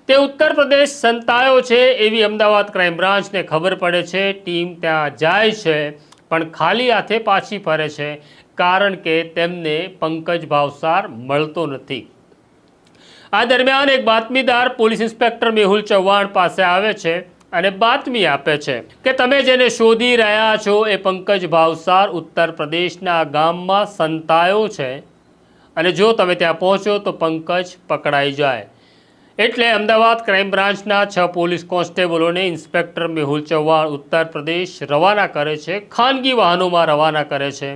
તે ઉત્તર પ્રદેશ સંતાયો છે એવી અમદાવાદ ક્રાઇમ બ્રાન્ચને ખબર પડે છે। ટીમ ત્યાં જાય છે પણ ખાલી હાથે પાછી ફરે છે, કારણ કે તેમને પંકજ ભાવસાર મળતો નથી। આ દરમિયાન એક બાતમીદાર પોલીસ ઇન્સ્પેક્ટર મેહુલ ચૌહાણ પાસે આવે છે અને બાતમી આપે છે કે તમે જેને શોધી રહ્યા છો એ પંકજ ભાવસાર ઉત્તર પ્રદેશના ગામમાં સંતાયો છે અને જો તમે ત્યાં પહોંચો તો પંકજ પકડાઈ જાય। એટલે અમદાવાદ ક્રાઇમ બ્રાન્ચના 6 પોલીસ કોન્સ્ટેબલોને ઇન્સ્પેક્ટર મેહુલ ચૌહાણ ઉત્તર પ્રદેશ રવાના કરે છે, ખાનગી વાહનોમાં રવાના કરે છે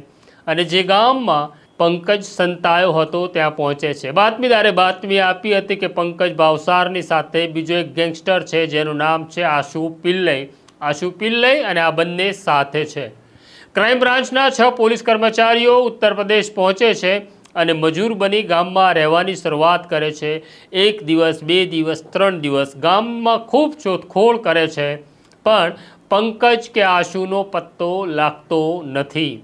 અને જે ગામમાં પંકજ સંતાયો હતો ત્યાં પહોંચે છે। બાતમીદારે બાતમી આપી હતી કે પંકજ ભાવસારની સાથે બીજો એક ગેંગસ્ટર છે જેનું નામ છે આશુ પિલ્લઈ અને આ બંને સાથે છે। ક્રાઇમ બ્રાન્ચના 6 પોલીસ કર્મચારીઓ ઉત્તર પ્રદેશ પહોંચે છે અને મજૂર બની ગામમાં રહેવાની શરૂઆત કરે છે। 1 દિવસ 2 દિવસ 3 દિવસ ગામમાં ખૂબ શોધખોળ કરે છે, પણ પંકજ કે આશુનો પત્તો લાગતો નથી।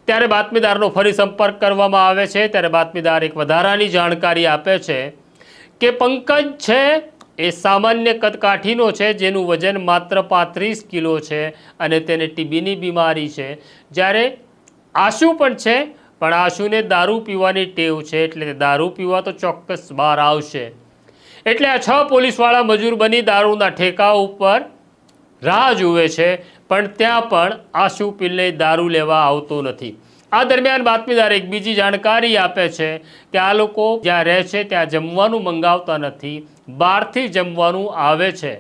ત્યારે બાતમીદારનો ફરી સંપર્ક કરવામાં આવે છે। ત્યારે બાતમીદાર એક વધારાની જાણકારી આપે છે કે પંકજ છે એ સામાન્ય કદકાઠીનો છે, જેનું વજન માત્ર 35 કિલો છે અને તેને ટીબીની બીમારી છે, જ્યારે આશુ પણ છે પણ આશુને દારૂ પીવાની ટેવ છે, એટલે દારૂ પીવા તો ચોક્કસ બહાર આવશે। એટલે આ 6 પોલીસવાળા મજૂર બની દારૂના ઠેકા ઉપર રાહ જુએ છે, પણ ત્યાં પણ આશુ પિલ્લઈ દારૂ લેવા આવતો નથી। આ દરમિયાન બાતમીદાર એક બીજી જાણકારી આપે છે કે આ લોકો જ્યાં રહે છે ત્યાં જમવાનું મંગાવતા નથી, બહારથી જમવાનું આવે છે।